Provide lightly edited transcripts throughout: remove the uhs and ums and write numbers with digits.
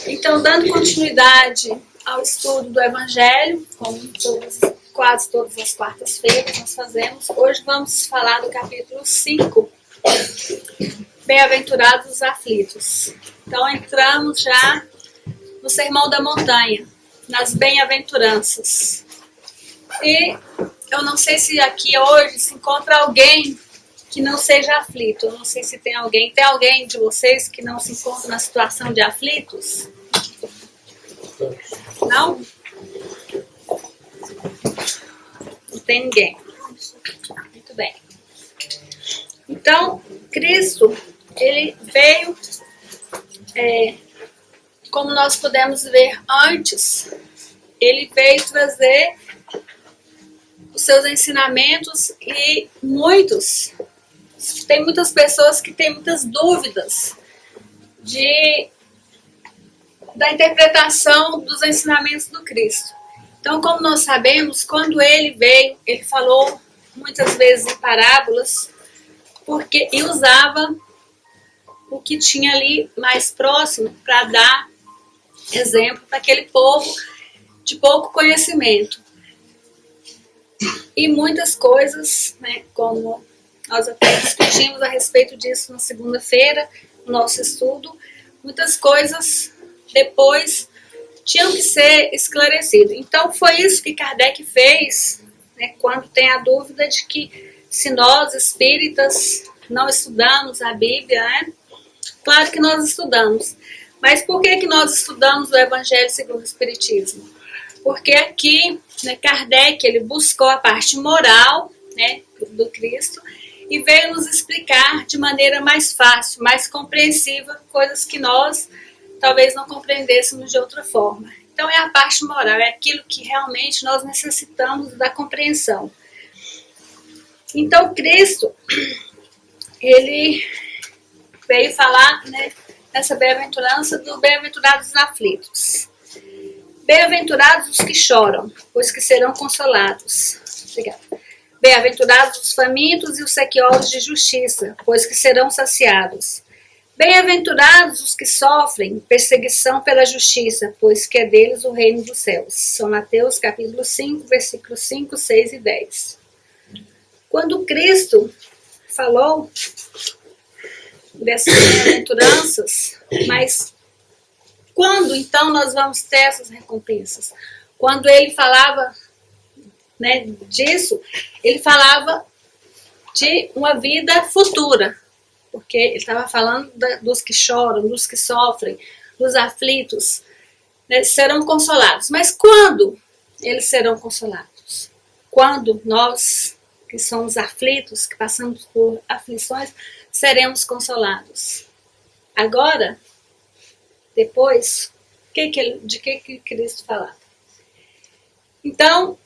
Então, dando continuidade ao estudo do Evangelho, como quase todas as quartas-feiras nós fazemos, hoje vamos falar do capítulo 5, Bem-aventurados os aflitos. Então, entramos já no Sermão da Montanha, nas bem-aventuranças. E eu não sei se aqui hoje se encontra alguém que não seja aflito. Eu não sei se tem alguém de vocês que não se encontra na situação de aflitos? Não? Não tem ninguém. Muito bem. Então, Cristo, ele veio, como nós pudemos ver antes, ele veio trazer os seus ensinamentos e tem muitas pessoas que têm muitas dúvidas da interpretação dos ensinamentos do Cristo. Então, como nós sabemos, quando ele veio, ele falou muitas vezes em parábolas, e usava o que tinha ali mais próximo para dar exemplo para aquele povo de pouco conhecimento. E muitas coisas, né, como nós até discutimos a respeito disso na segunda-feira, no nosso estudo, muitas coisas depois tinham que ser esclarecidas. Então foi isso que Kardec fez, né, quando tem a dúvida de que se nós espíritas não estudamos a Bíblia, né? Claro que nós estudamos. Mas por que nós estudamos o Evangelho segundo o Espiritismo? Porque aqui, né, Kardec, ele buscou a parte moral, né, do Cristo e veio nos explicar de maneira mais fácil, mais compreensiva, coisas que nós talvez não compreendêssemos de outra forma. Então é a parte moral, é aquilo que realmente nós necessitamos da compreensão. Então Cristo, ele veio falar, né, nessa bem-aventurança do bem-aventurados os aflitos. Bem-aventurados os que choram, pois que serão consolados. Obrigada. Bem-aventurados os famintos e os sequiosos de justiça, pois que serão saciados. Bem-aventurados os que sofrem perseguição pela justiça, pois que é deles o reino dos céus. São Mateus capítulo 5, versículos 5, 6 e 10. Quando Cristo falou dessas bem-aventuranças, mas quando então nós vamos ter essas recompensas? Quando ele falava, né, disso, ele falava de uma vida futura, porque ele estava falando dos que choram, dos que sofrem, dos aflitos, né, serão consolados. Mas quando eles serão consolados? Quando nós, que somos aflitos, que passamos por aflições, seremos consolados? Agora? Depois? De que Cristo falava? Então,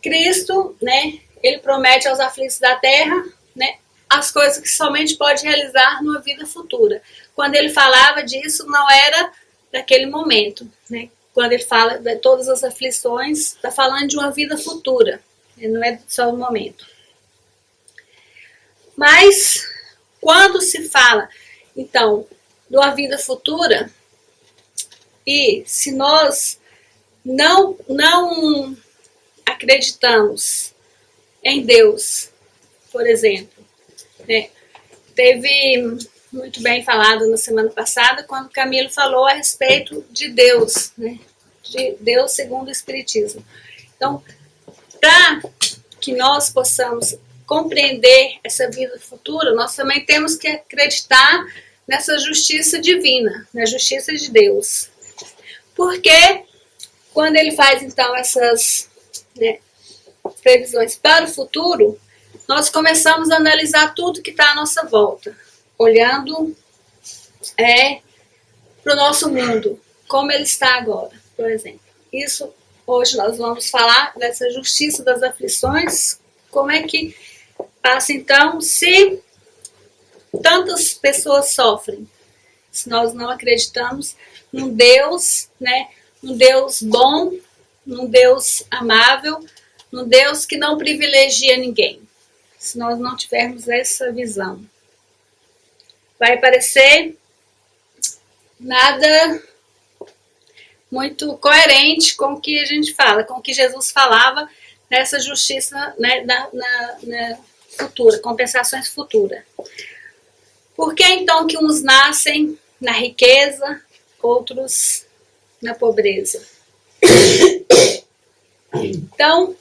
Cristo, né, ele promete aos aflitos da terra, né, as coisas que somente pode realizar numa vida futura. Quando ele falava disso, não era daquele momento, né? Quando ele fala de todas as aflições, está falando de uma vida futura, não é só um momento. Mas, quando se fala, então, de uma vida futura, e se nós não acreditamos em Deus, por exemplo, né? Teve muito bem falado na semana passada, quando Camilo falou a respeito de Deus, né? De Deus segundo o Espiritismo. Então, para que nós possamos compreender essa vida futura, nós também temos que acreditar nessa justiça divina, na justiça de Deus. Porque quando ele faz então essas, né, previsões para o futuro, nós começamos a analisar tudo que está à nossa volta, olhando para o nosso mundo, como ele está agora, por exemplo. Isso, hoje nós vamos falar dessa justiça das aflições, como é que passa então, se tantas pessoas sofrem, se nós não acreditamos num Deus, né, num Deus bom, num Deus amável, num Deus que não privilegia ninguém. Se nós não tivermos essa visão, vai parecer nada muito coerente com o que a gente fala, com o que Jesus falava nessa justiça, né, na futura, compensações futuras. Por que então que uns nascem na riqueza, outros na pobreza? Então,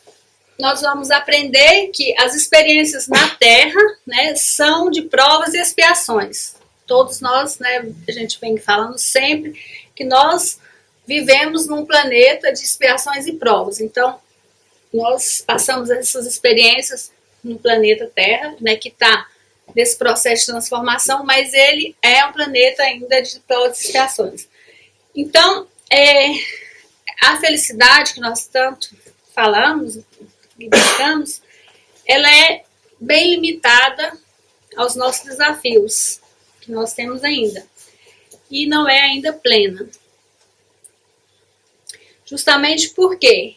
nós vamos aprender que as experiências na Terra, né, são de provas e expiações. Todos nós, né, a gente vem falando sempre que nós vivemos num planeta de expiações e provas. Então, nós passamos essas experiências no planeta Terra, né, que está nesse processo de transformação, mas ele é um planeta ainda de provas e expiações. Então, a felicidade que nós tanto falamos e buscamos, ela é bem limitada aos nossos desafios que nós temos ainda. E não é ainda plena. Justamente por quê?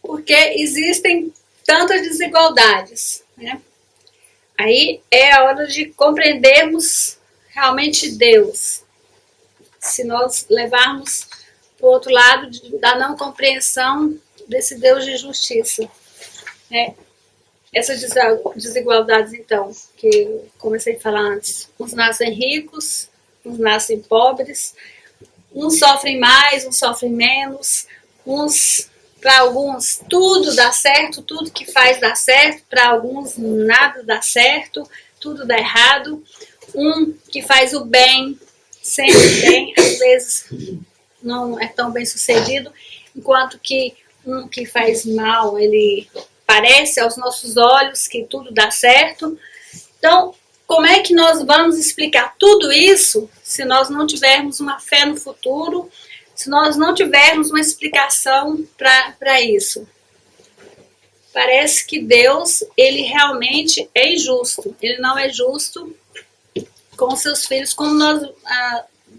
Porque existem tantas desigualdades, né? Aí é a hora de compreendermos realmente Deus. Se nós levarmos para o outro lado da não compreensão desse Deus de justiça, né? Essas desigualdades, então, que eu comecei a falar antes. Uns nascem ricos, uns nascem pobres, uns sofrem mais, uns sofrem menos, para alguns tudo dá certo, tudo que faz dá certo, para alguns nada dá certo, tudo dá errado. Um que faz o bem, sempre bem, às vezes não é tão bem sucedido, enquanto que um que faz mal, ele parece aos nossos olhos que tudo dá certo. Então, como é que nós vamos explicar tudo isso se nós não tivermos uma fé no futuro, se nós não tivermos uma explicação para isso? Parece que Deus, ele realmente é injusto. Ele não é justo com seus filhos, como nós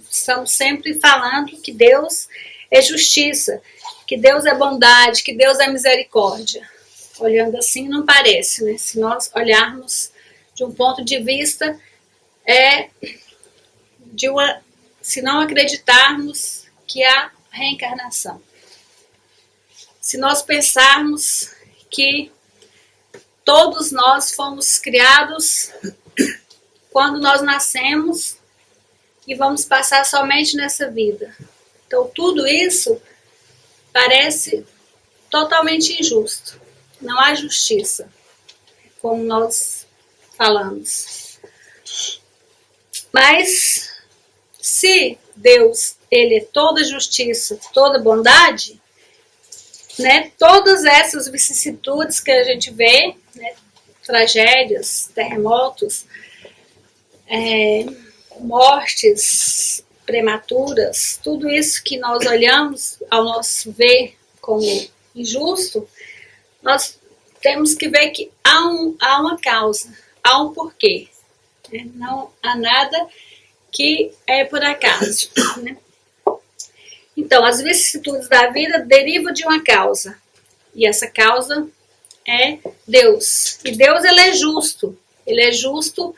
estamos sempre falando que Deus é justiça, que Deus é bondade, que Deus é misericórdia. Olhando assim não parece, né? Se nós olharmos de um ponto de vista se não acreditarmos que há reencarnação. Se nós pensarmos que todos nós fomos criados quando nós nascemos e vamos passar somente nessa vida. Então tudo isso parece totalmente injusto. Não há justiça, como nós falamos. Mas se Deus, ele é toda justiça, toda bondade, né, todas essas vicissitudes que a gente vê, né, tragédias, terremotos, mortes prematuras, tudo isso que nós olhamos ao nosso ver como injusto, nós temos que ver que há uma causa, há um porquê. Né? Não há nada que é por acaso. Né? Então, as vicissitudes da vida derivam de uma causa. E essa causa é Deus. E Deus, ele é justo. Ele é justo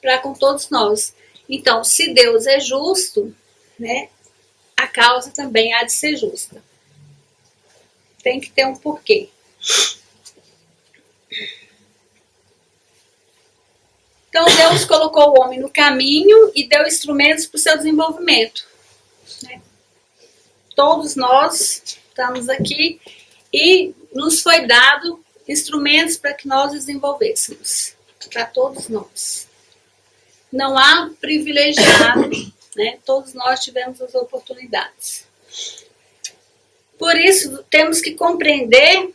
para com todos nós. Então, se Deus é justo, né, a causa também há de ser justa. Tem que ter um porquê. Então Deus colocou o homem no caminho e deu instrumentos para o seu desenvolvimento. Né? Todos nós estamos aqui e nos foi dado instrumentos para que nós desenvolvêssemos. Para todos nós. Não há privilegiado, né? Todos nós tivemos as oportunidades. Por isso temos que compreender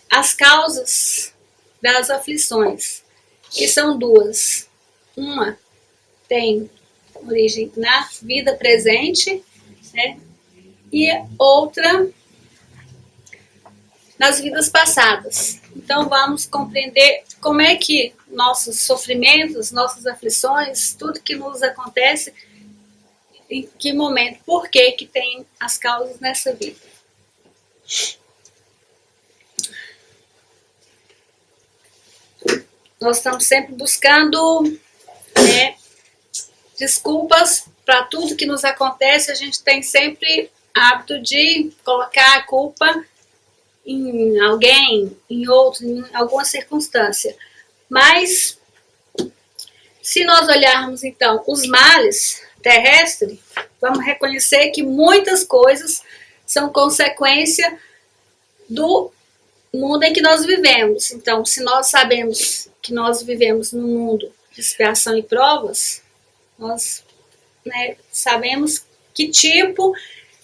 as causas das aflições, que são duas. Uma tem origem na vida presente, né? E outra nas vidas passadas. Então vamos compreender como é que nossos sofrimentos, nossas aflições, tudo que nos acontece, em que momento, por que que tem as causas nessa vida. Nós estamos sempre buscando desculpas para tudo que nos acontece. A gente tem sempre hábito de colocar a culpa em alguém, em outro, em alguma circunstância. Mas, se nós olharmos então os males terrestres, vamos reconhecer que muitas coisas são consequência do mundo em que nós vivemos. Então, se nós sabemos que nós vivemos num mundo de expiação e provas, nós, sabemos que tipo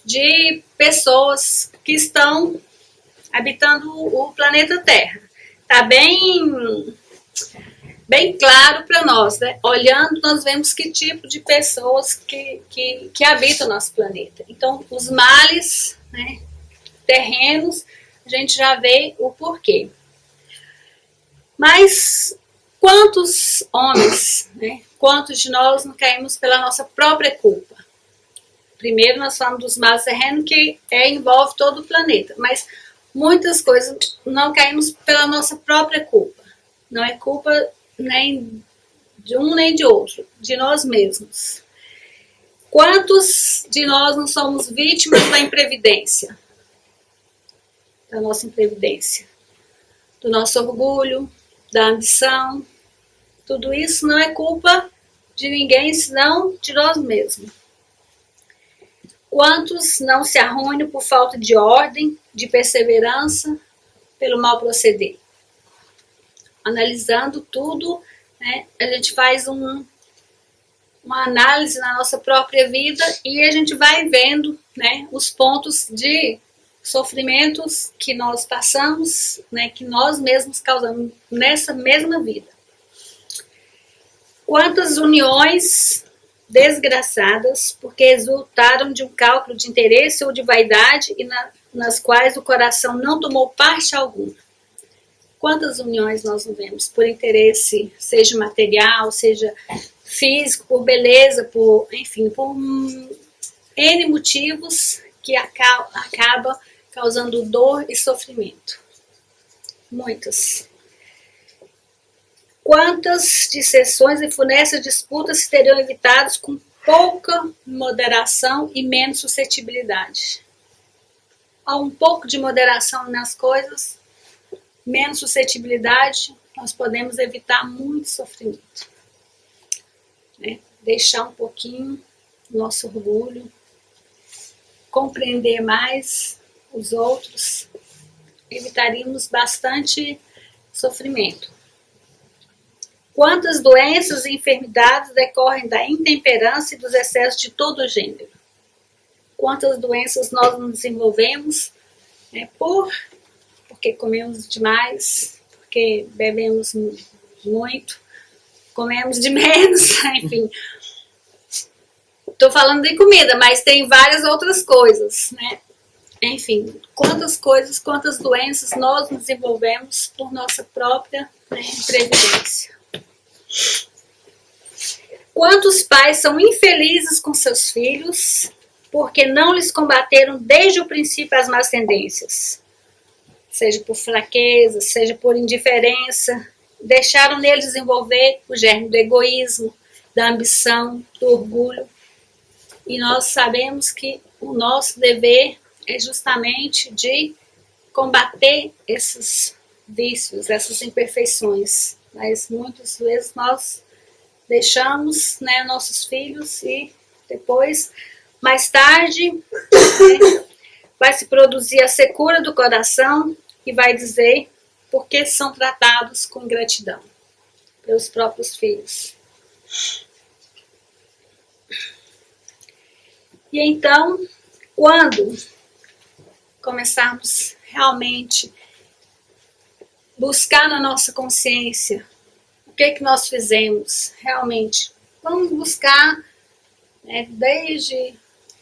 de pessoas que estão habitando o planeta Terra. Está bem claro para nós, né? Olhando, nós vemos que tipo de pessoas que habitam o nosso planeta. Então, os males, né, terrenos, a gente já vê o porquê. Mas quantos homens, né, quantos de nós não caímos pela nossa própria culpa? Primeiro nós falamos dos males terrenos, que envolve todo o planeta, mas muitas coisas não caímos pela nossa própria culpa. Não é culpa nem de um nem de outro, de nós mesmos. Quantos de nós não somos vítimas da imprevidência? Da nossa imprevidência, do nosso orgulho, da ambição. Tudo isso não é culpa de ninguém, senão de nós mesmos. Quantos não se arruinam por falta de ordem, de perseverança, pelo mal proceder? Analisando tudo, né, a gente faz uma análise na nossa própria vida e a gente vai vendo, né, os pontos de sofrimentos que nós passamos, né, que nós mesmos causamos nessa mesma vida. Quantas uniões desgraçadas porque resultaram de um cálculo de interesse ou de vaidade e nas quais o coração não tomou parte alguma. Quantas uniões nós não vemos por interesse, seja material, seja físico, por beleza, por N motivos que acaba causando dor e sofrimento. Muitas. Quantas dissensões e funestas disputas seriam evitadas com pouca moderação e menos suscetibilidade? Há um pouco de moderação nas coisas, menos suscetibilidade, nós podemos evitar muito sofrimento. Né? Deixar um pouquinho o nosso orgulho, compreender mais os outros, evitaríamos bastante sofrimento. Quantas doenças e enfermidades decorrem da intemperança e dos excessos de todo gênero? Quantas doenças nós nos desenvolvemos, né, porque comemos demais, porque bebemos muito, comemos de menos, enfim. Estou falando de comida, mas tem várias outras coisas, né? Enfim, quantas coisas, quantas doenças nós nos desenvolvemos por nossa própria, né, imprevidência. Quantos pais são infelizes com seus filhos porque não lhes combateram desde o princípio as más tendências, seja por fraqueza, seja por indiferença, deixaram neles desenvolver o germe do egoísmo, da ambição, do orgulho. E nós sabemos que o nosso dever é justamente de combater esses vícios, essas imperfeições. Mas muitas vezes nós deixamos, né, nossos filhos e depois, mais tarde, né, vai se produzir a secura do coração e vai dizer porque são tratados com ingratidão pelos próprios filhos. E então, quando começarmos realmente buscar na nossa consciência o que nós fizemos realmente, vamos buscar, né, desde...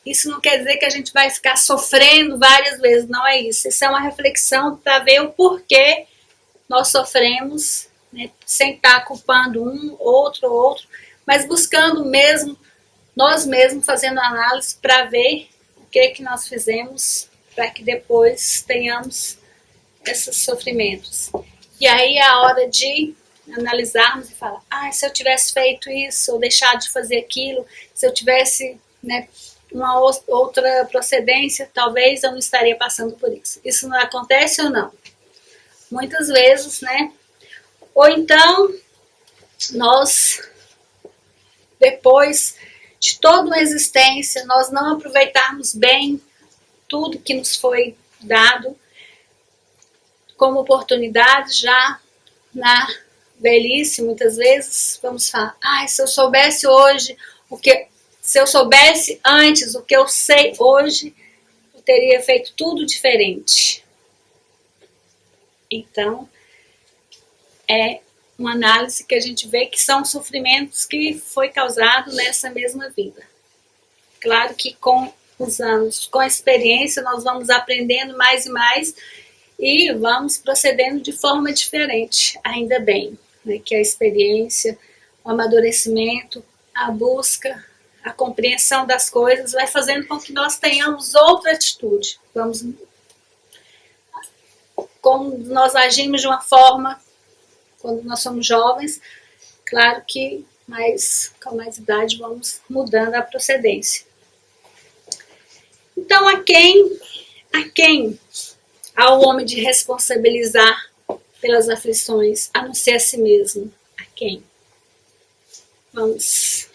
Isso não quer dizer que a gente vai ficar sofrendo várias vezes, não é isso. Isso é uma reflexão para ver o porquê nós sofremos, né, sem estar culpando um, outro, mas buscando mesmo, nós mesmos fazendo análise para ver o que nós fizemos para que depois tenhamos esses sofrimentos. E aí é a hora de analisarmos e falar, se eu tivesse feito isso, ou deixado de fazer aquilo, se eu tivesse, né, uma outra procedência, talvez eu não estaria passando por isso. Isso não acontece ou não? Muitas vezes, né? Ou então, nós, depois de toda uma existência, nós não aproveitarmos bem tudo que nos foi dado como oportunidade, já na velhice, muitas vezes, vamos falar, se eu soubesse hoje se eu soubesse antes o que eu sei hoje, eu teria feito tudo diferente. Então, é uma análise que a gente vê que são sofrimentos que foi causado nessa mesma vida. Claro que com os anos, com a experiência, nós vamos aprendendo mais e mais e vamos procedendo de forma diferente, ainda bem, né, que a experiência, o amadurecimento, a busca, a compreensão das coisas vai fazendo com que nós tenhamos outra atitude. Como nós agimos de uma forma quando nós somos jovens, claro que com mais idade vamos mudando a procedência. Então, a quem há o homem de responsabilizar pelas aflições, a não ser a si mesmo? A quem? Vamos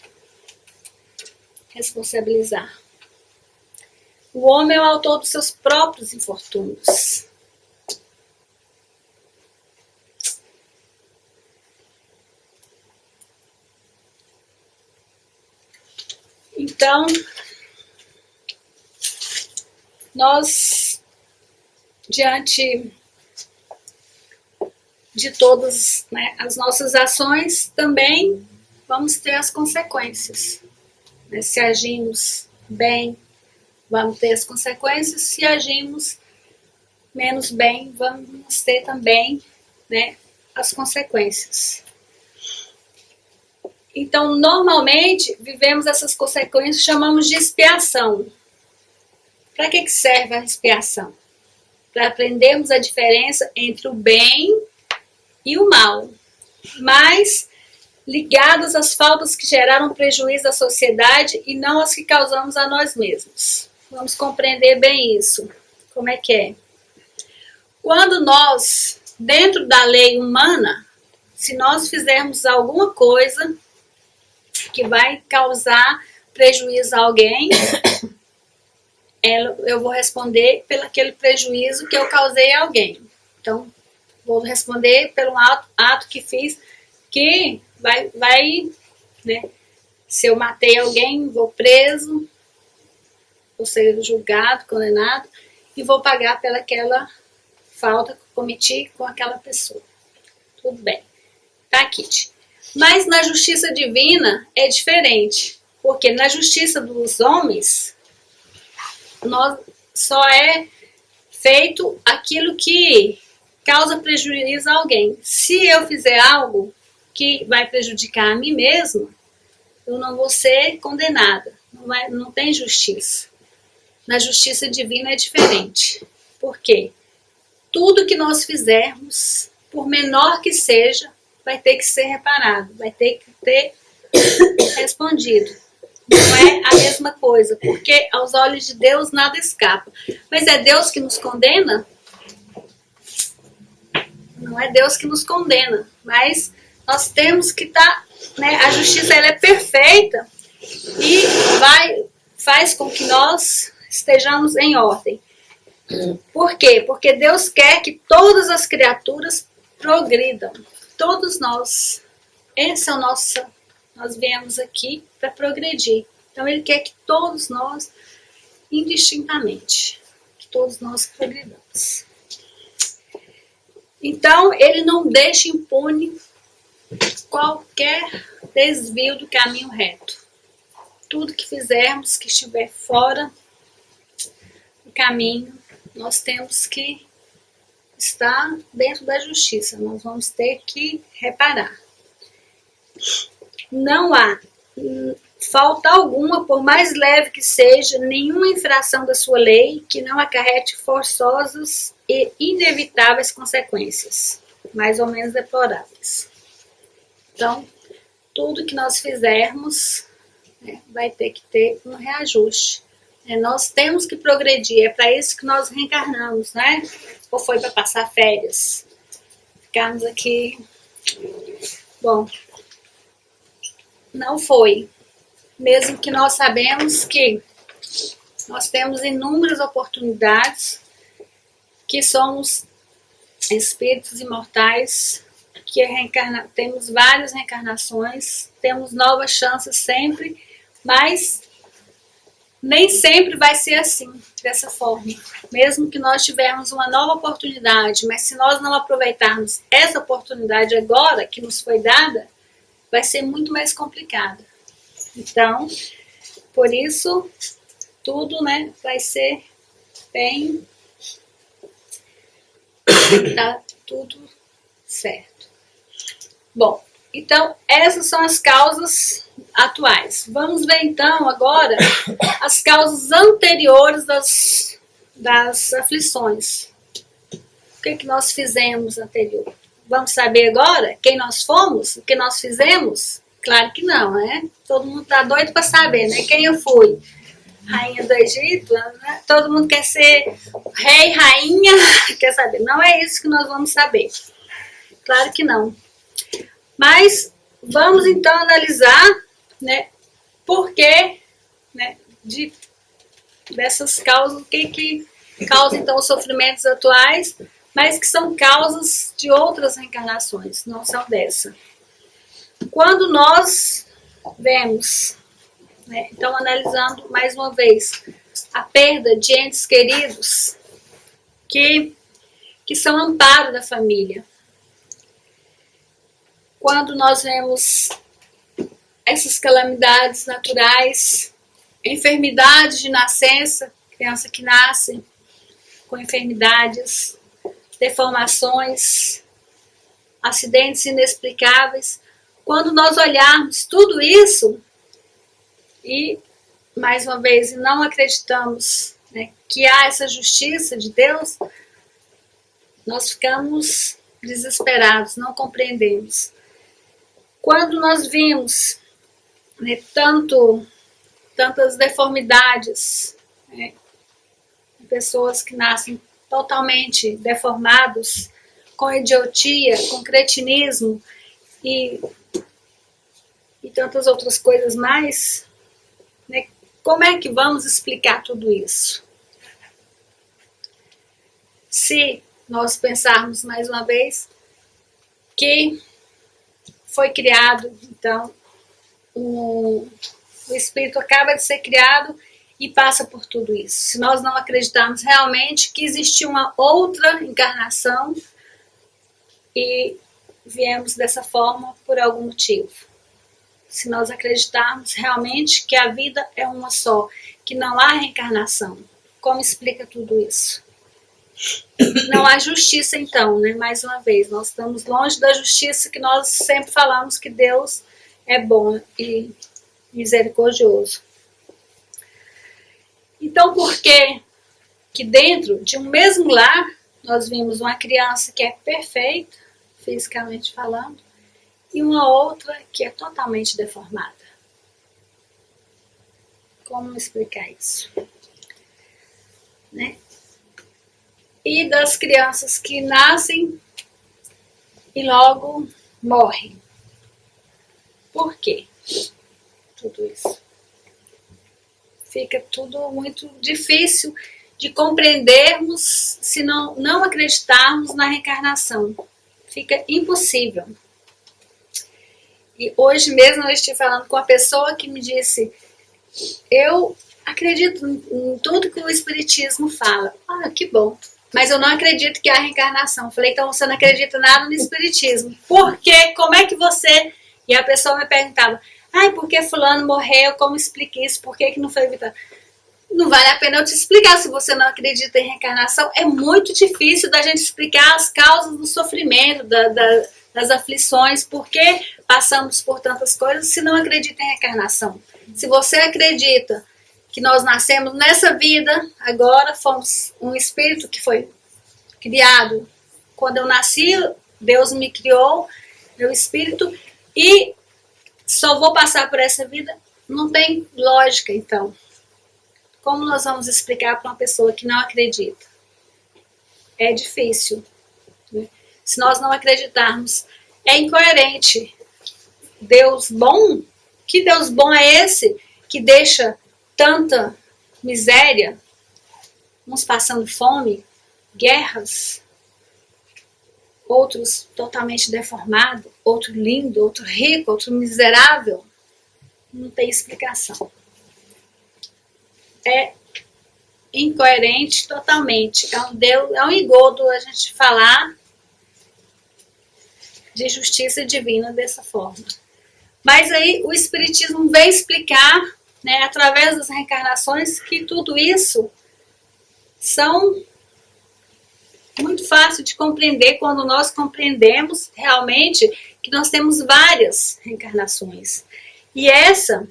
responsabilizar. O homem é o autor dos seus próprios infortúnios. Então, nós, diante de todas, né, as nossas ações, também vamos ter as consequências. Né? Se agimos bem, vamos ter as consequências. Se agimos menos bem, vamos ter também, né, as consequências. Então, normalmente, vivemos essas consequências, chamamos de expiação. Para que serve a expiação? Para aprendermos a diferença entre o bem e o mal, mas ligados às faltas que geraram prejuízo à sociedade e não às que causamos a nós mesmos. Vamos compreender bem isso. Como é que é? Quando nós, dentro da lei humana, se nós fizermos alguma coisa que vai causar prejuízo a alguém, eu vou responder pelo aquele prejuízo que eu causei a alguém. Então, vou responder pelo ato que fiz, que vai né? Se eu matei alguém, vou preso, vou ser julgado, condenado, e vou pagar pelaquela falta que cometi com aquela pessoa. Tudo bem. Tá, Kitty? Mas na justiça divina é diferente, porque na justiça dos homens, só é feito aquilo que causa prejuízo a alguém. Se eu fizer algo que vai prejudicar a mim mesma, eu não vou ser condenada. Não tem justiça. Na justiça divina é diferente. Por quê? Tudo que nós fizermos, por menor que seja, vai ter que ser reparado, vai ter que ter respondido. Não é a mesma coisa, porque aos olhos de Deus nada escapa. Mas é Deus que nos condena? Não é Deus que nos condena, mas nós temos que estar, né, a justiça ela é perfeita e faz com que nós estejamos em ordem. Por quê? Porque Deus quer que todas as criaturas progridam. Todos nós. Esse é o nosso... Nós viemos aqui para progredir. Então, Ele quer que todos nós, indistintamente, que todos nós progridamos. Então, Ele não deixa impune qualquer desvio do caminho reto. Tudo que fizermos que estiver fora do caminho, nós temos que estar dentro da justiça. Nós vamos ter que reparar. Não há falta alguma, por mais leve que seja, nenhuma infração da sua lei que não acarrete forçosas e inevitáveis consequências, mais ou menos deploráveis. Então, tudo que nós fizermos, né, vai ter que ter um reajuste. Nós temos que progredir, é para isso que nós reencarnamos, né? Ou foi para passar férias? Ficarmos aqui. Bom, não foi. Mesmo que nós sabemos que nós temos inúmeras oportunidades, que somos espíritos imortais, que temos várias reencarnações, temos novas chances sempre, mas nem sempre vai ser assim, dessa forma. Mesmo que nós tivermos uma nova oportunidade, mas se nós não aproveitarmos essa oportunidade agora que nos foi dada, vai ser muito mais complicado. Então, por isso, tudo, né, vai ser bem... Tá tudo certo. Bom, então essas são as causas atuais. Vamos ver então agora as causas anteriores das aflições. O que nós fizemos anterior? Vamos saber agora quem nós fomos? O que nós fizemos? Claro que não, né? Todo mundo tá doido para saber, né? Quem eu fui? Rainha do Egito, né? Todo mundo quer ser rei, rainha, quer saber. Não é isso que nós vamos saber. Claro que não. Mas vamos então analisar, né, por que, né, dessas causas, o que causa então os sofrimentos atuais, mas que são causas de outras reencarnações, não são dessa. Quando nós vemos, né, então analisando mais uma vez, a perda de entes queridos que são amparo da família. Quando nós vemos essas calamidades naturais, enfermidades de nascença, criança que nasce com enfermidades, deformações, acidentes inexplicáveis, quando nós olharmos tudo isso e, mais uma vez, não acreditamos, né, que há essa justiça de Deus, nós ficamos desesperados, não compreendemos. Quando nós vimos, né, tantas deformidades, né, pessoas que nascem totalmente deformados, com idiotia, com cretinismo e tantas outras coisas mais, né, como é que vamos explicar tudo isso? Se nós pensarmos mais uma vez que foi criado, então, o espírito acaba de ser criado e passa por tudo isso. Se nós não acreditarmos realmente que existiu uma outra encarnação e viemos dessa forma por algum motivo. Se nós acreditarmos realmente que a vida é uma só, que não há reencarnação, como explica tudo isso? Não há justiça então, né? Mais uma vez, nós estamos longe da justiça que nós sempre falamos que Deus é bom e misericordioso. Então, por que dentro de um mesmo lar nós vimos uma criança que é perfeita, fisicamente falando, e uma outra que é totalmente deformada? Como explicar isso? Né? E das crianças que nascem e logo morrem. Por quê? Tudo isso. Fica tudo muito difícil de compreendermos se não acreditarmos na reencarnação. Fica impossível. E hoje mesmo eu estive falando com uma pessoa que me disse: eu acredito em tudo que o Espiritismo fala. Ah, que bom. Mas eu não acredito que há reencarnação. Eu falei: então você não acredita nada no Espiritismo. Por quê? Como é que você... E a pessoa me perguntava: ai, por que fulano morreu? Como explica isso? Por que não foi evitado? Não vale a pena eu te explicar se você não acredita em reencarnação. É muito difícil da gente explicar as causas do sofrimento, das aflições, por que passamos por tantas coisas se não acredita em reencarnação. Se você acredita que nós nascemos nessa vida, agora fomos um espírito que foi criado. Quando eu nasci, Deus me criou, meu espírito, e só vou passar por essa vida, não tem lógica, então. Como nós vamos explicar para uma pessoa que não acredita? É difícil, né? Se nós não acreditarmos, é incoerente. Deus bom? Que Deus bom é esse que deixa tanta miséria, uns passando fome, guerras, outros totalmente deformados, outro lindo, outro rico, outro miserável? Não tem explicação. É incoerente totalmente. É um engodo a gente falar de justiça divina dessa forma. Mas aí o Espiritismo vem explicar, né, através das reencarnações, que tudo isso são muito fácil de compreender quando nós compreendemos realmente que nós temos várias reencarnações. E essa,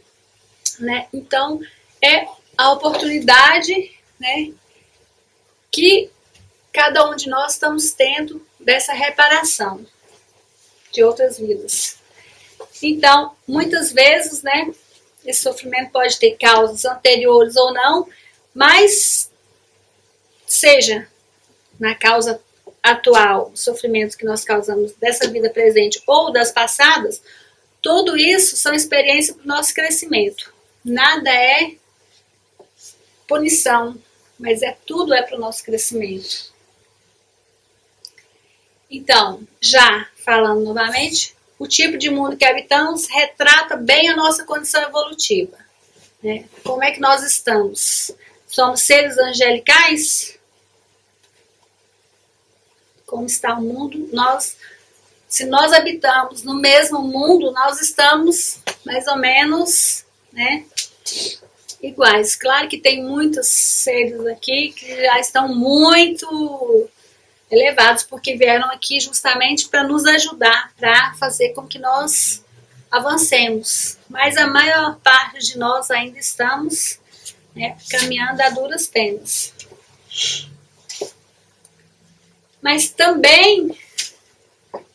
né, então, é a oportunidade, né, que cada um de nós estamos tendo dessa reparação de outras vidas. Então, muitas vezes, né, esse sofrimento pode ter causas anteriores ou não, mas seja na causa atual, sofrimentos que nós causamos dessa vida presente ou das passadas, tudo isso são experiências para o nosso crescimento. Nada é punição, mas tudo é para o nosso crescimento. Então, já falando novamente, o tipo de mundo que habitamos retrata bem a nossa condição evolutiva, né? Como é que nós estamos? Somos seres angelicais? Como está o mundo? Se nós habitamos no mesmo mundo, nós estamos mais ou menos, né, iguais. Claro que tem muitos seres aqui que já estão muito elevados, porque vieram aqui justamente para nos ajudar, para fazer com que nós avancemos. Mas a maior parte de nós ainda estamos, né, caminhando a duras penas. Mas também,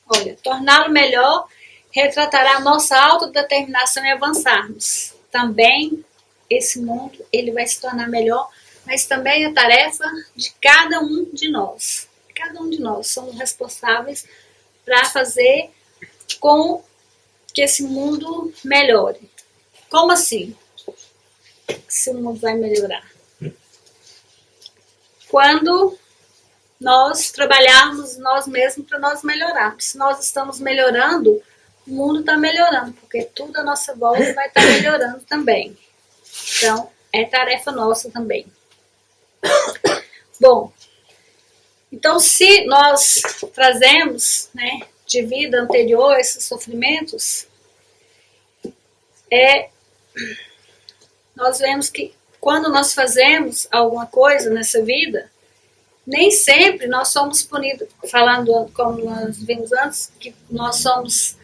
olha, torná-lo melhor retratará a nossa autodeterminação e avançarmos. Também esse mundo ele vai se tornar melhor, mas também é tarefa de cada um de nós. Cada um de nós somos responsáveis para fazer com que esse mundo melhore. Como assim? Se o mundo vai melhorar? Quando nós trabalharmos nós mesmos para nós melhorarmos. Se nós estamos melhorando, o mundo está melhorando, porque tudo à nossa volta vai estar melhorando também. Então, é tarefa nossa também. Bom, então se nós trazemos, né, de vida anterior esses sofrimentos, nós vemos que quando nós fazemos alguma coisa nessa vida, nem sempre nós somos punidos, falando como nós vimos antes, que nós somos,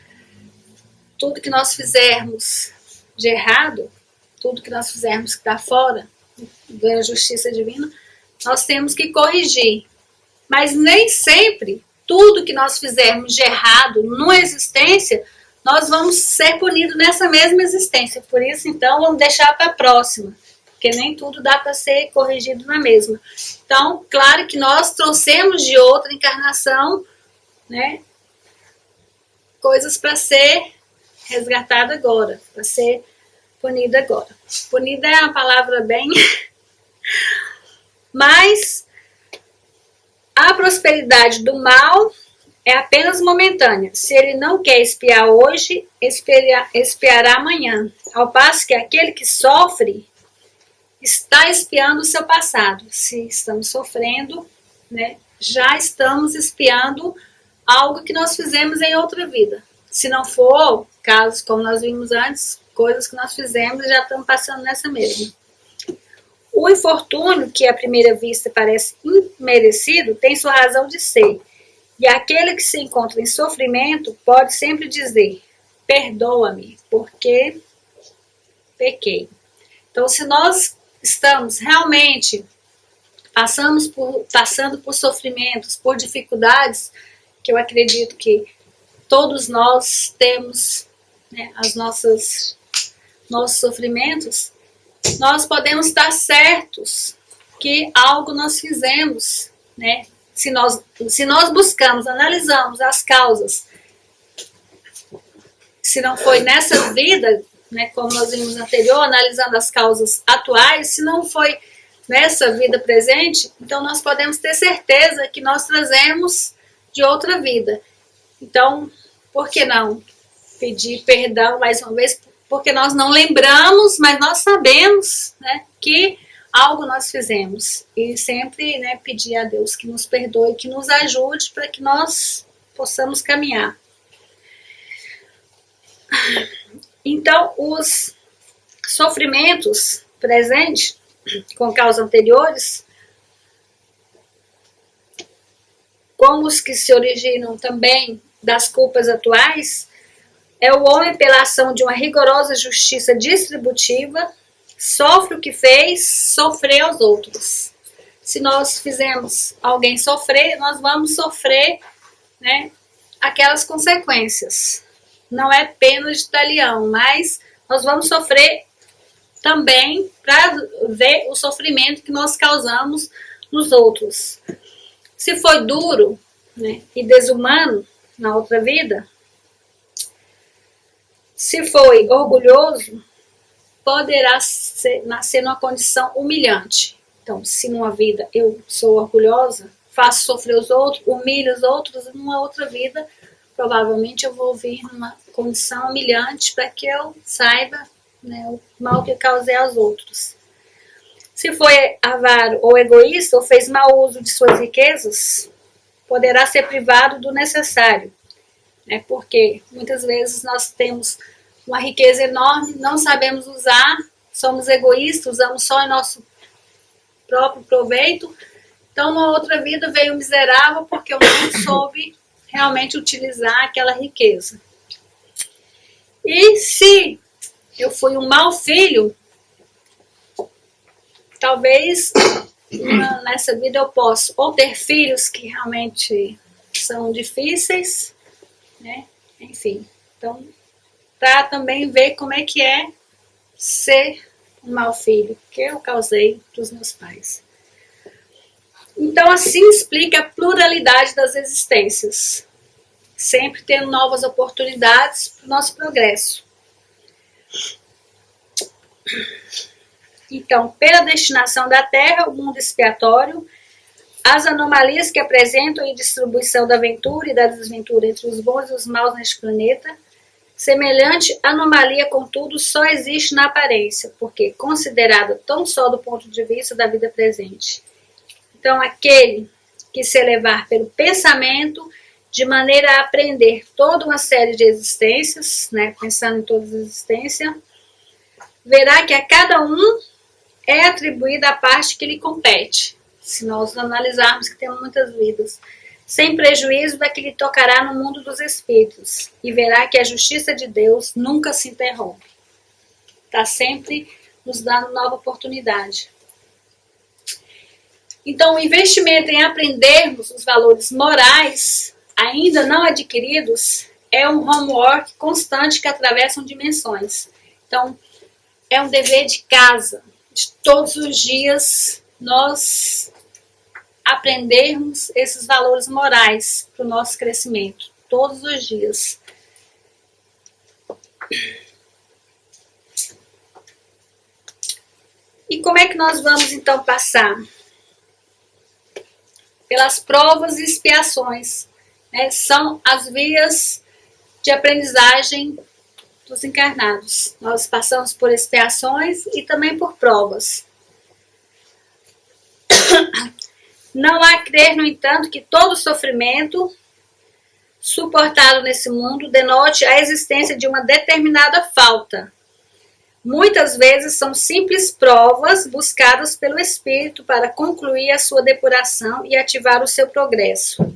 tudo que nós fizermos de errado, tudo que nós fizermos que está fora da justiça divina, nós temos que corrigir. Mas nem sempre tudo que nós fizermos de errado numa existência, nós vamos ser punidos nessa mesma existência. Por isso, então, vamos deixar para a próxima, porque nem tudo dá para ser corrigido na mesma. Então, claro que nós trouxemos de outra encarnação, né, coisas para ser resgatada agora, para ser punida agora. Punida é uma palavra bem... Mas a prosperidade do mal é apenas momentânea. Se ele não quer expiar hoje, expiará amanhã. Ao passo que aquele que sofre está expiando o seu passado. Se estamos sofrendo, né, já estamos expiando algo que nós fizemos em outra vida. Se não for casos como nós vimos antes, coisas que nós fizemos e já estamos passando nessa mesma. O infortúnio, que à primeira vista parece imerecido, tem sua razão de ser. E aquele que se encontra em sofrimento pode sempre dizer: perdoa-me, porque pequei. Então, se nós estamos realmente passando por sofrimentos, por dificuldades, que eu acredito que todos nós temos né, nossos sofrimentos, nós podemos estar certos que algo nós fizemos, né? Se nós buscamos, analisamos as causas, se não foi nessa vida, né, como nós vimos anterior, analisando as causas atuais, se não foi nessa vida presente, então nós podemos ter certeza que nós trazemos de outra vida. Então, por que não pedir perdão mais uma vez? Porque nós não lembramos, mas nós sabemos, né, que algo nós fizemos. E sempre, né, pedir a Deus que nos perdoe, que nos ajude para que nós possamos caminhar. Então, os sofrimentos presentes com causas anteriores, como os que se originam também das culpas atuais, é o homem, pela ação de uma rigorosa justiça distributiva, sofre o que fez sofrer aos outros. Se nós fizemos alguém sofrer, nós vamos sofrer, né, aquelas consequências. Não é pena de talião, mas nós vamos sofrer também para ver o sofrimento que nós causamos nos outros. Se foi duro, né, e desumano na outra vida, se foi orgulhoso, poderá nascer numa condição humilhante. Então, se numa vida eu sou orgulhosa, faço sofrer os outros, humilho os outros, numa outra vida, provavelmente eu vou vir numa condição humilhante para que eu saiba, né, o mal que causei aos outros. Se foi avaro ou egoísta ou fez mau uso de suas riquezas, poderá ser privado do necessário. Né, porque muitas vezes nós temos uma riqueza enorme, não sabemos usar, somos egoístas, usamos só em nosso próprio proveito. Então, na outra vida veio miserável porque eu não soube realmente utilizar aquela riqueza. E se eu fui um mau filho, talvez nessa vida eu possa ou ter filhos que realmente são difíceis, né? Enfim, então, para também ver como é que é ser um mau filho que eu causei para os meus pais. Então, assim explica a pluralidade das existências, sempre tendo novas oportunidades para o nosso progresso. Então, pela destinação da Terra, o mundo expiatório, as anomalias que apresentam e distribuição da ventura e da desventura entre os bons e os maus neste planeta, semelhante anomalia, contudo, só existe na aparência, porque considerada tão só do ponto de vista da vida presente. Então, aquele que se elevar pelo pensamento, de maneira a aprender toda uma série de existências, né, pensando em todas as existências, verá que a cada um é atribuída a parte que lhe compete, se nós analisarmos que temos muitas vidas, sem prejuízo da que lhe tocará no mundo dos espíritos, e verá que a justiça de Deus nunca se interrompe. Está sempre nos dando nova oportunidade. Então, o investimento em aprendermos os valores morais ainda não adquiridos é um homework constante que atravessam dimensões. Então, é um dever de casa, de todos os dias nós aprendermos esses valores morais para o nosso crescimento, todos os dias. E como é que nós vamos então passar? Pelas provas e expiações, né? São as vias de aprendizagem dos encarnados. Nós passamos por expiações e também por provas. Não há crer, no entanto, que todo sofrimento suportado nesse mundo denote a existência de uma determinada falta. Muitas vezes são simples provas buscadas pelo espírito para concluir a sua depuração e ativar o seu progresso.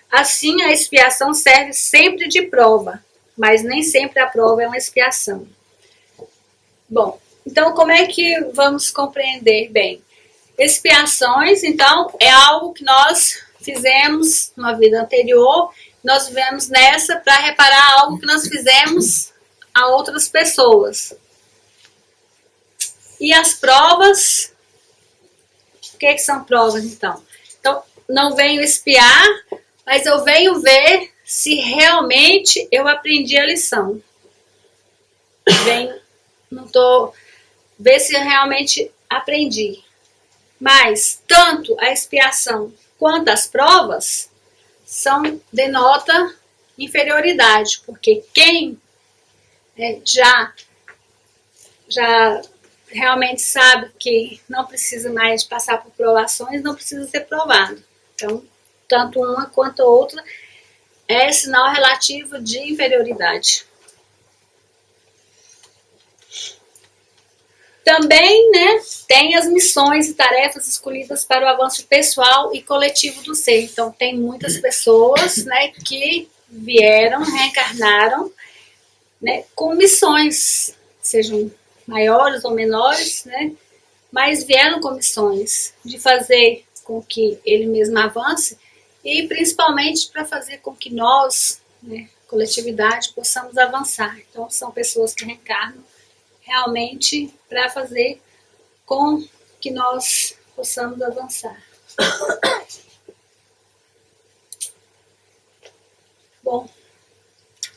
Assim, a expiação serve sempre de prova, mas nem sempre a prova é uma expiação. Bom, então como é que vamos compreender bem? Expiações, então, é algo que nós fizemos numa vida anterior, nós vivemos nessa para reparar algo que nós fizemos a outras pessoas. E as provas, o que são provas então? Então, não venho espiar, mas eu venho ver se realmente eu aprendi a lição. Ver se eu realmente aprendi. Mas tanto a expiação quanto as provas denota inferioridade, porque quem já realmente sabe que não precisa mais passar por provações, não precisa ser provado. Então, tanto uma quanto a outra é sinal relativo de inferioridade. Também, tem as missões e tarefas escolhidas para o avanço pessoal e coletivo do ser. Então, tem muitas pessoas, que vieram, reencarnaram, com missões, sejam maiores ou menores, mas vieram com missões de fazer com que ele mesmo avance e principalmente para fazer com que nós, coletividade, possamos avançar. Então, são pessoas que reencarnam realmente para fazer com que nós possamos avançar. Bom,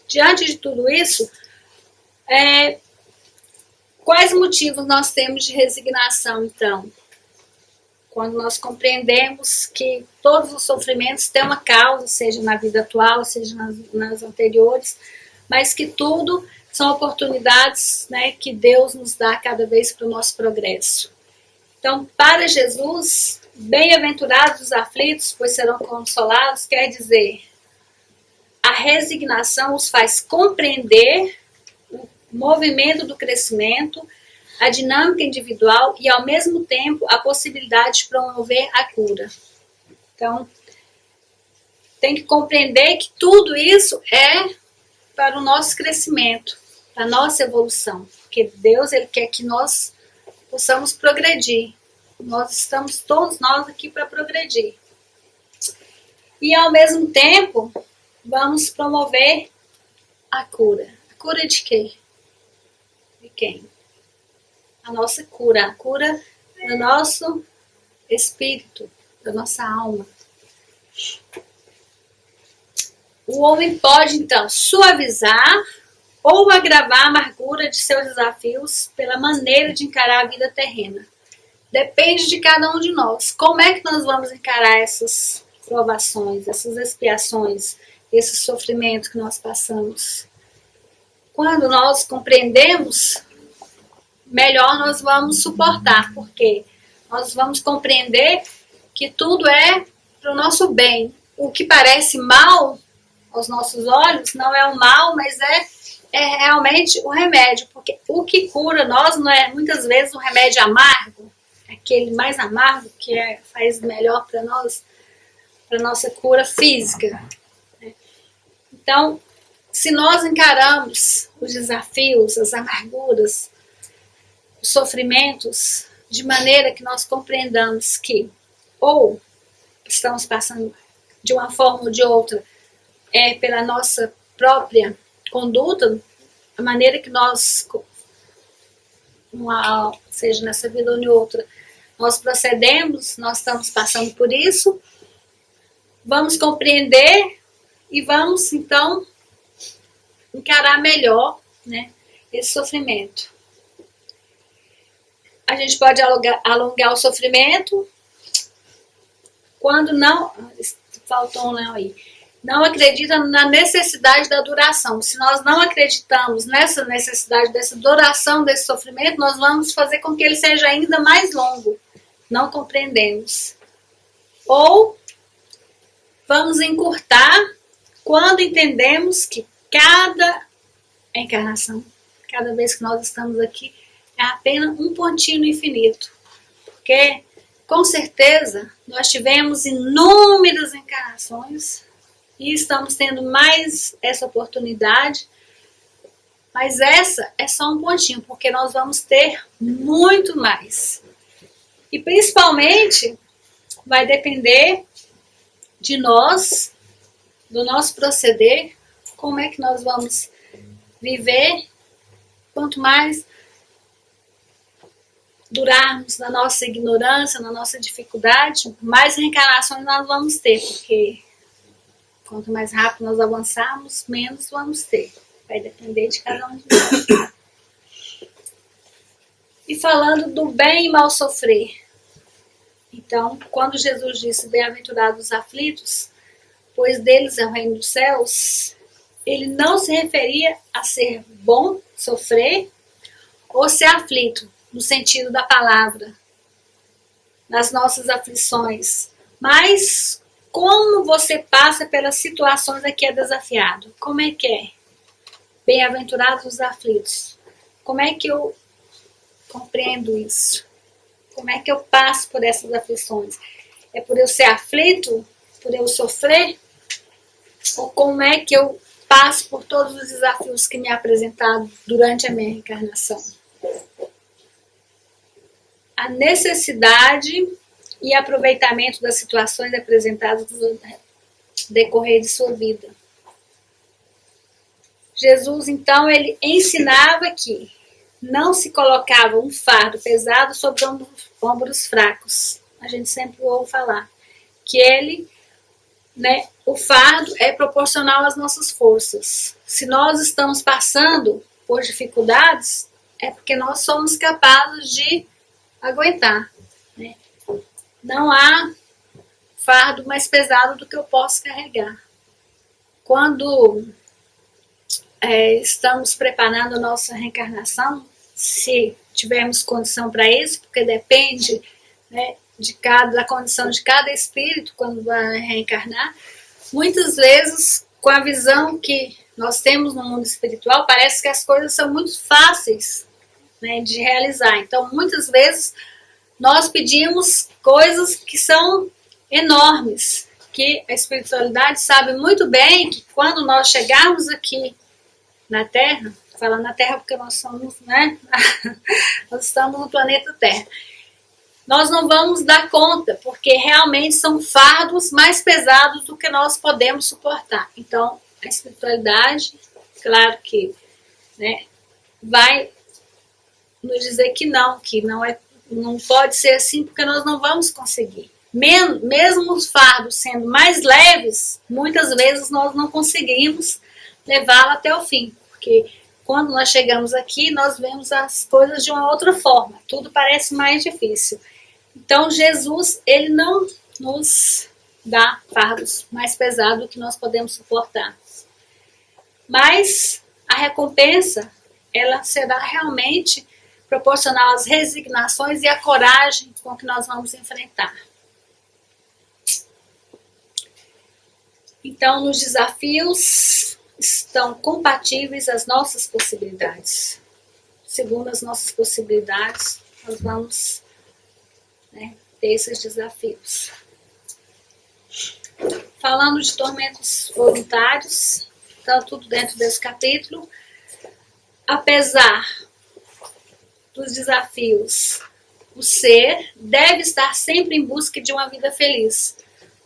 diante de tudo isso, quais motivos nós temos de resignação, então? Quando nós compreendemos que todos os sofrimentos têm uma causa, seja na vida atual, seja nas anteriores, mas que tudo são oportunidades, que Deus nos dá cada vez para o nosso progresso. Então, para Jesus, bem-aventurados os aflitos, pois serão consolados, quer dizer, a resignação os faz compreender o movimento do crescimento, a dinâmica individual e, ao mesmo tempo, a possibilidade de promover a cura. Então, tem que compreender que tudo isso é para o nosso crescimento, para a nossa evolução. Porque Deus, Ele quer que nós possamos progredir. Todos nós aqui para progredir. E, ao mesmo tempo, vamos promover a cura. A cura de quê? De quem? A nossa cura. A cura do nosso espírito, da nossa alma. O homem pode, então, suavizar ou agravar a amargura de seus desafios pela maneira de encarar a vida terrena. Depende de cada um de nós. Como é que nós vamos encarar essas provações, essas expiações, esses sofrimentos que nós passamos? Quando nós compreendemos, melhor nós vamos suportar, porque nós vamos compreender que tudo é para o nosso bem. O que parece mal aos nossos olhos não é o mal, mas é realmente o remédio, porque o que cura nós não é muitas vezes um remédio amargo, aquele mais amargo que faz melhor para nós, para nossa cura física. Então, se nós encaramos os desafios, as amarguras, os sofrimentos, de maneira que nós compreendamos que ou estamos passando de uma forma ou de outra pela nossa própria conduta, a maneira que nós, seja nessa vida ou em outra, nós procedemos, nós estamos passando por isso, vamos compreender e vamos, então, encarar melhor, esse sofrimento. A gente pode alongar o sofrimento quando não... Faltou um não aí. Não acredita na necessidade da duração. Se nós não acreditamos nessa necessidade dessa duração desse sofrimento, nós vamos fazer com que ele seja ainda mais longo. Não compreendemos. Ou vamos encurtar quando entendemos que cada encarnação, cada vez que nós estamos aqui, é apenas um pontinho no infinito. Porque, com certeza, nós tivemos inúmeras encarnações e estamos tendo mais essa oportunidade, mas essa é só um pontinho, porque nós vamos ter muito mais. E principalmente vai depender de nós, do nosso proceder, como é que nós vamos viver quanto mais durarmos na nossa ignorância, na nossa dificuldade, mais reencarnações nós vamos ter, porque quanto mais rápido nós avançarmos, menos vamos ter. Vai depender de cada um de nós. E falando do bem e mal sofrer. Então, quando Jesus disse, bem-aventurados os aflitos, pois deles é o reino dos céus, ele não se referia a ser bom sofrer ou ser aflito, no sentido da palavra, nas nossas aflições, mas como você passa pelas situações a que é desafiado. Como é que é? Bem-aventurados os aflitos. Como é que eu compreendo isso? Como é que eu passo por essas aflições? É por eu ser aflito? Por eu sofrer? Ou como é que eu passo por todos os desafios que me apresentaram durante a minha reencarnação? A necessidade e aproveitamento das situações apresentadas no decorrer de sua vida. Jesus, então, ele ensinava que não se colocava um fardo pesado sobre ombros fracos. A gente sempre ouve falar que ele, o fardo é proporcional às nossas forças. Se nós estamos passando por dificuldades, é porque nós somos capazes de aguentar. Não há fardo mais pesado do que eu posso carregar. Quando estamos preparando a nossa reencarnação, se tivermos condição para isso, porque depende da condição de cada espírito quando vai reencarnar, muitas vezes, com a visão que nós temos no mundo espiritual, parece que as coisas são muito fáceis de realizar. Então, muitas vezes, nós pedimos coisas que são enormes, que a espiritualidade sabe muito bem que quando nós chegarmos aqui na Terra, falando na Terra porque nós somos, nós estamos no planeta Terra, nós não vamos dar conta, porque realmente são fardos mais pesados do que nós podemos suportar. Então, a espiritualidade, claro que vai nos dizer que não pode ser assim, porque nós não vamos conseguir. Mesmo os fardos sendo mais leves, muitas vezes nós não conseguimos levá-lo até o fim, porque quando nós chegamos aqui, nós vemos as coisas de uma outra forma, tudo parece mais difícil. Então, Jesus, ele não nos dá fardos mais pesados do que nós podemos suportar. Mas a recompensa, ela será realmente proporcional às resignações e à coragem com que nós vamos enfrentar. Então, nos desafios estão compatíveis as nossas possibilidades. Segundo as nossas possibilidades, nós vamos ter esses desafios. Falando de tormentos voluntários, está tudo dentro desse capítulo. Apesar dos desafios, o ser deve estar sempre em busca de uma vida feliz.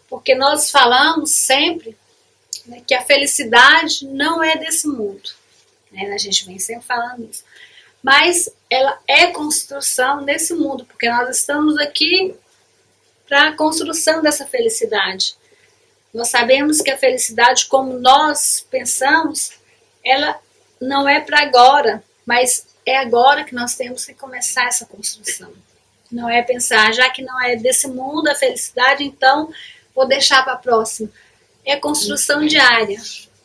Porque nós falamos sempre que a felicidade não é desse mundo. A gente vem sempre falando isso. Mas ela é construção nesse mundo, porque nós estamos aqui para a construção dessa felicidade. Nós sabemos que a felicidade, como nós pensamos, ela não é para agora, mas é agora que nós temos que começar essa construção. Não é pensar, já que não é desse mundo a felicidade, então vou deixar para a próxima. É construção diária,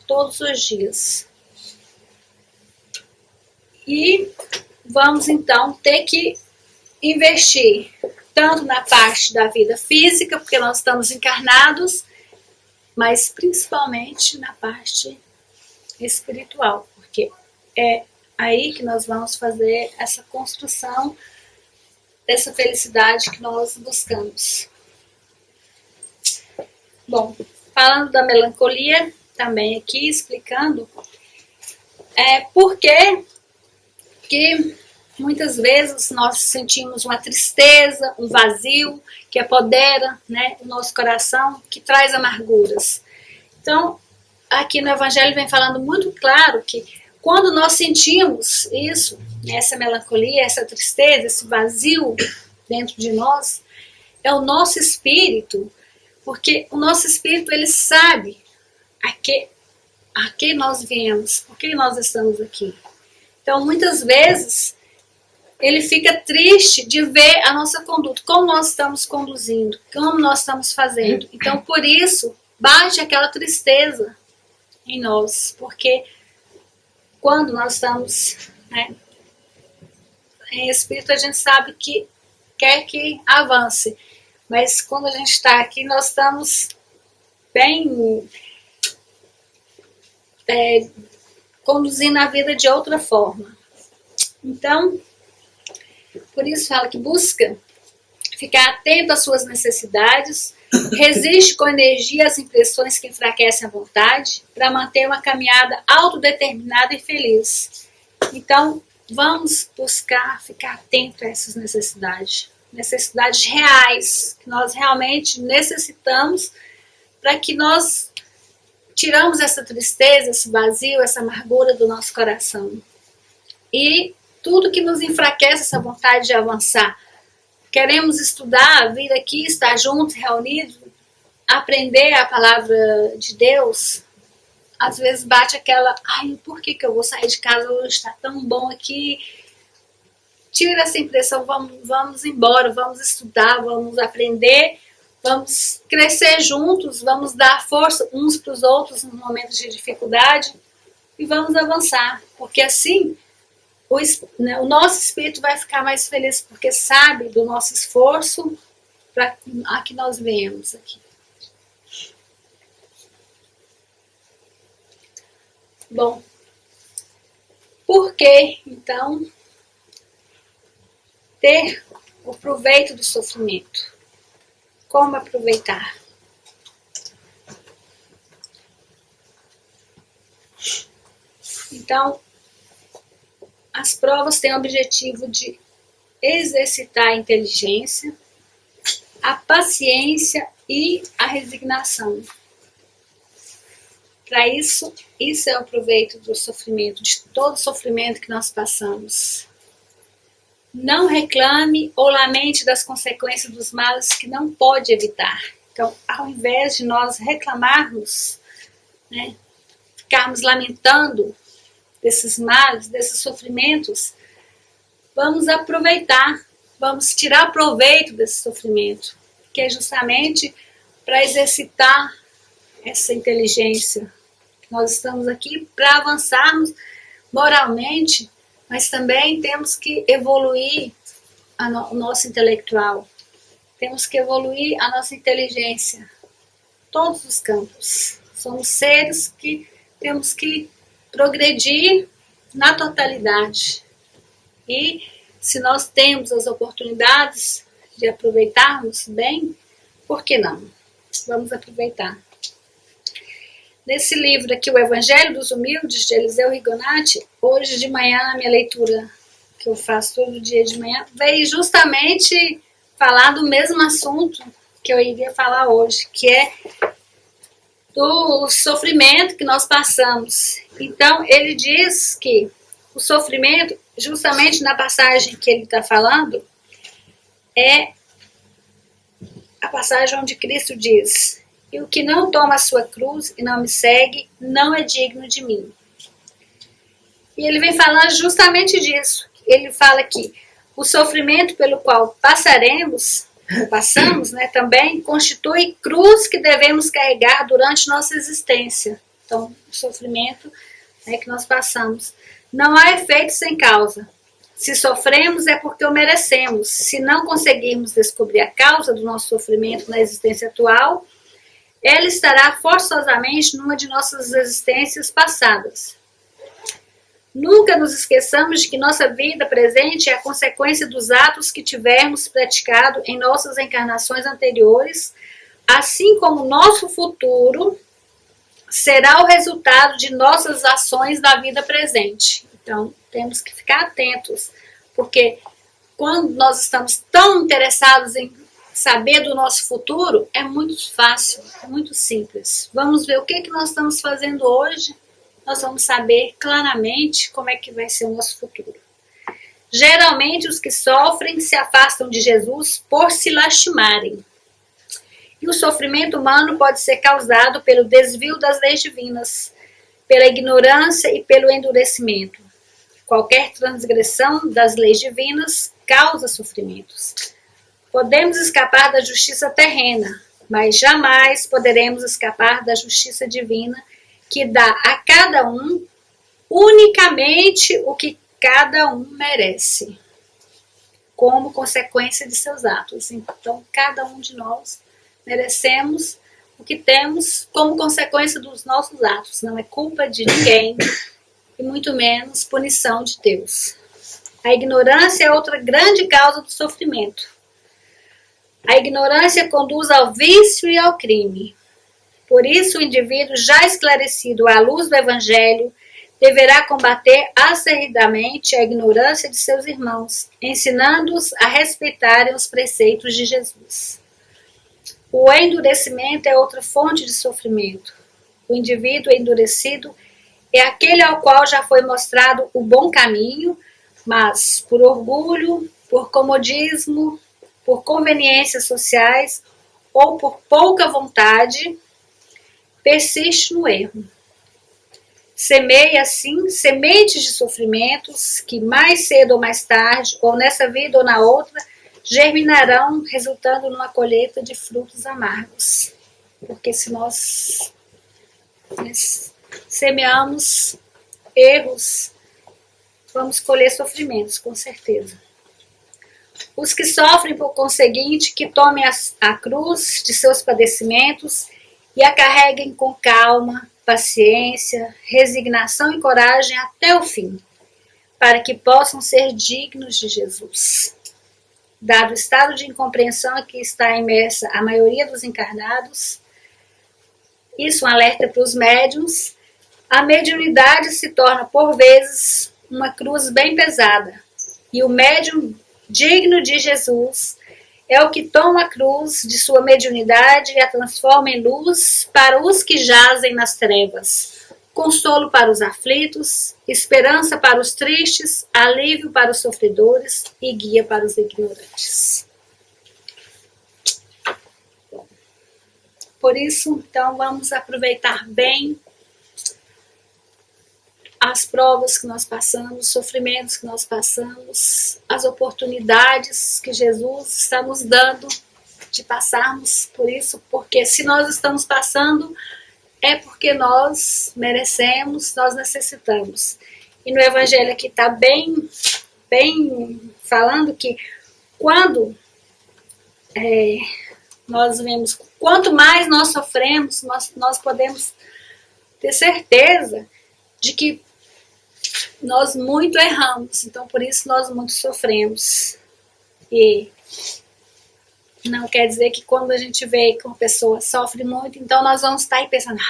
todos os dias. E vamos então ter que investir tanto na parte da vida física, porque nós estamos encarnados, mas principalmente na parte espiritual, porque é aí que nós vamos fazer essa construção dessa felicidade que nós buscamos. Bom, falando da melancolia, também aqui explicando por que muitas vezes nós sentimos uma tristeza, um vazio que apodera o nosso coração, que traz amarguras. Então, aqui no Evangelho vem falando muito claro que Quando nós sentimos isso, essa melancolia, essa tristeza, esse vazio dentro de nós, é o nosso espírito, porque o nosso espírito, ele sabe a que nós viemos, por que nós estamos aqui. Então, muitas vezes, ele fica triste de ver a nossa conduta, como nós estamos conduzindo, como nós estamos fazendo. Então, por isso, bate aquela tristeza em nós, porque quando nós estamos, né, em espírito, a gente sabe que quer que avance, mas quando a gente está aqui, nós estamos bem conduzindo a vida de outra forma. Então, por isso fala que busca ficar atento às suas necessidades, resiste com energia às impressões que enfraquecem a vontade, para manter uma caminhada autodeterminada e feliz. Então, vamos buscar ficar atento a essas necessidades reais, que nós realmente necessitamos, para que nós tiramos essa tristeza, esse vazio, essa amargura do nosso coração. E tudo que nos enfraquece essa vontade de avançar. Queremos estudar, vir aqui, estar juntos, reunidos, aprender a palavra de Deus. Às vezes bate aquela, ai, por que eu vou sair de casa hoje? Está tão bom aqui. Tira essa impressão, vamos embora, vamos estudar, vamos aprender, vamos crescer juntos, vamos dar força uns para os outros nos momentos de dificuldade e vamos avançar. Porque assim, o nosso espírito vai ficar mais feliz, porque sabe do nosso esforço para a que nós venhamos aqui. Bom, por que, então, ter o proveito do sofrimento? Como aproveitar? Então, as provas têm o objetivo de exercitar a inteligência, a paciência e a resignação. Para isso é o proveito do sofrimento, de todo sofrimento que nós passamos. Não reclame ou lamente das consequências dos males que não pode evitar. Então, ao invés de nós reclamarmos, né, ficarmos lamentando desses males, desses sofrimentos, vamos aproveitar, vamos tirar proveito desse sofrimento, que é justamente para exercitar essa inteligência. Nós estamos aqui para avançarmos moralmente, mas também temos que evoluir o nosso intelectual, temos que evoluir a nossa inteligência, todos os campos. Somos seres que temos que progredir na totalidade. E se nós temos as oportunidades de aproveitarmos bem, por que não? Vamos aproveitar. Nesse livro aqui, O Evangelho dos Humildes, de Eliseu Rigonati, hoje de manhã, na minha leitura, que eu faço todo dia de manhã, veio justamente falar do mesmo assunto que eu iria falar hoje, que é do sofrimento que nós passamos. Então, ele diz que o sofrimento, justamente na passagem que ele está falando, é a passagem onde Cristo diz: e o que não toma a sua cruz e não me segue, não é digno de mim. E ele vem falando justamente disso. Ele fala que o sofrimento pelo qual passamos, né, também constitui cruz que devemos carregar durante nossa existência. Então, o sofrimento, né, que nós passamos. Não há efeito sem causa. Se sofremos é porque o merecemos. Se não conseguirmos descobrir a causa do nosso sofrimento na existência atual, ela estará forçosamente numa de nossas existências passadas. Nunca nos esqueçamos de que nossa vida presente é a consequência dos atos que tivermos praticado em nossas encarnações anteriores, assim como nosso futuro será o resultado de nossas ações da vida presente. Então, temos que ficar atentos, porque quando nós estamos tão interessados em saber do nosso futuro, é muito fácil, é muito simples. Vamos ver o que nós estamos fazendo hoje nós vamos saber claramente como é que vai ser o nosso futuro. Geralmente, os que sofrem se afastam de Jesus por se lastimarem. E o sofrimento humano pode ser causado pelo desvio das leis divinas, pela ignorância e pelo endurecimento. Qualquer transgressão das leis divinas causa sofrimentos. Podemos escapar da justiça terrena, mas jamais poderemos escapar da justiça divina, que dá a cada um unicamente o que cada um merece, como consequência de seus atos. Então, cada um de nós merecemos o que temos como consequência dos nossos atos. Não é culpa de ninguém e muito menos punição de Deus. A ignorância é outra grande causa do sofrimento. A ignorância conduz ao vício e ao crime. Por isso, o indivíduo já esclarecido à luz do Evangelho deverá combater acerridamente a ignorância de seus irmãos, ensinando-os a respeitarem os preceitos de Jesus. O endurecimento é outra fonte de sofrimento. O indivíduo endurecido é aquele ao qual já foi mostrado o bom caminho, mas por orgulho, por comodismo, por conveniências sociais ou por pouca vontade, persiste no erro. Semeia, assim, sementes de sofrimentos que mais cedo ou mais tarde, ou nessa vida ou na outra, germinarão, resultando numa colheita de frutos amargos. Porque se nós semeamos erros, vamos colher sofrimentos, com certeza. Os que sofrem, por conseguinte, que tomem a cruz de seus padecimentos e a carreguem com calma, paciência, resignação e coragem até o fim, para que possam ser dignos de Jesus. Dado o estado de incompreensão em que está imersa a maioria dos encarnados, isso é um alerta para os médiuns, a mediunidade se torna, por vezes, uma cruz bem pesada, e o médium digno de Jesus é o que toma a cruz de sua mediunidade e a transforma em luz para os que jazem nas trevas, consolo para os aflitos, esperança para os tristes, alívio para os sofredores e guia para os ignorantes. Por isso, então, vamos aproveitar bem as provas que nós passamos, os sofrimentos que nós passamos, as oportunidades que Jesus está nos dando de passarmos por isso, porque se nós estamos passando, é porque nós merecemos, nós necessitamos. E no Evangelho aqui está bem falando que quando nós vemos, quanto mais nós sofremos, nós podemos ter certeza de que nós muito erramos, então por isso nós muito sofremos. E não quer dizer que quando a gente vê que uma pessoa sofre muito, então nós vamos estar aí pensando,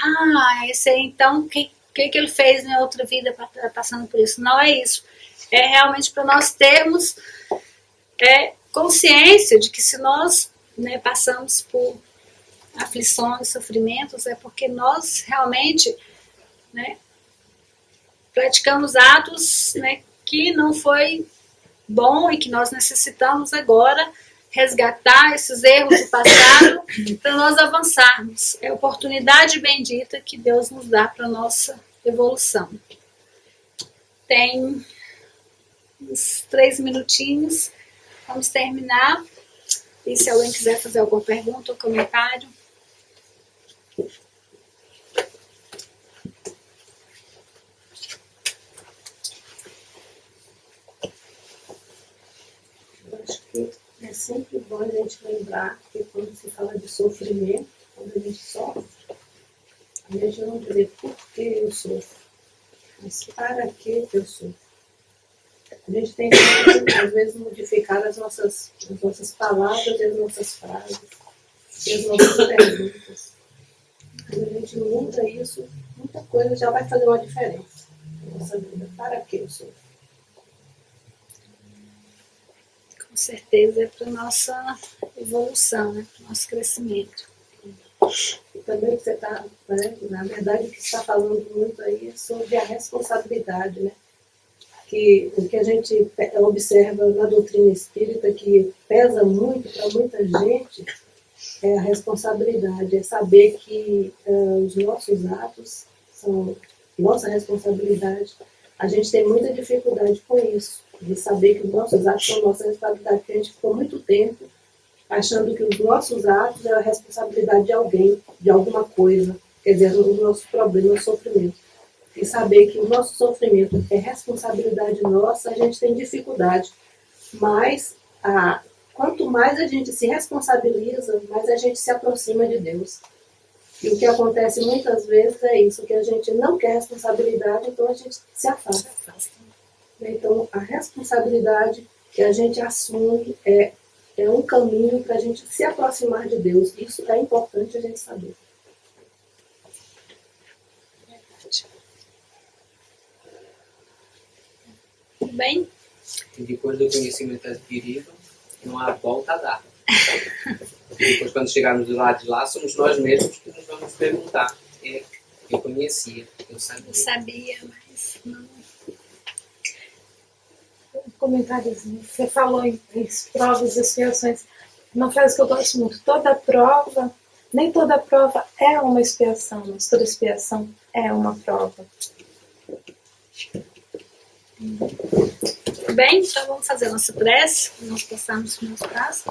esse aí então, o que ele fez na outra vida para estar passando por isso? Não é isso. É realmente para nós termos consciência de que se nós passamos por aflições, sofrimentos, é porque nós realmente praticamos atos que não foi bom e que nós necessitamos agora resgatar esses erros do passado para nós avançarmos. É a oportunidade bendita que Deus nos dá para a nossa evolução. Tem uns 3 minutinhos, vamos terminar. E se alguém quiser fazer alguma pergunta ou comentário. É sempre bom a gente lembrar que quando se fala de sofrimento, quando a gente sofre, a gente não dizer por que eu sofro, mas para que eu sofro. A gente tem que, às vezes, modificar as nossas palavras e as nossas frases e as nossas perguntas. Quando a gente muda isso, muita coisa já vai fazer uma diferença na nossa vida. Para que eu sofro? Com certeza é para a nossa evolução, para o nosso crescimento. também que você está, né, na verdade, o que está falando muito aí é sobre a responsabilidade, né? Que o que a gente observa na doutrina espírita, que pesa muito para muita gente, é a responsabilidade, é saber que os nossos atos são nossa responsabilidade. A gente tem muita dificuldade com isso, de saber que os nossos atos são nossa responsabilidade, porque a gente ficou muito tempo achando que os nossos atos eram a responsabilidade de alguém, de alguma coisa, quer dizer, o nosso problema, o sofrimento. E saber que o nosso sofrimento é responsabilidade nossa, a gente tem dificuldade. Mas quanto mais a gente se responsabiliza, mais a gente se aproxima de Deus. E o que acontece muitas vezes é isso, que a gente não quer responsabilidade, então a gente se afasta. Então, a responsabilidade que a gente assume é um caminho para a gente se aproximar de Deus. Isso é importante a gente saber. Tudo bem? E depois do conhecimento adquirido, não há volta a dar. Depois, quando chegarmos do lado de lá, somos nós mesmos que nos vamos perguntar. Eu conhecia, eu sabia. Eu sabia, mas não. Um comentáriozinho. Você falou em provas e expiações. Uma frase que eu gosto muito. Nem toda prova é uma expiação, mas toda expiação é uma prova. Bem, então vamos fazer nossa prece. Nós passamos nos braços.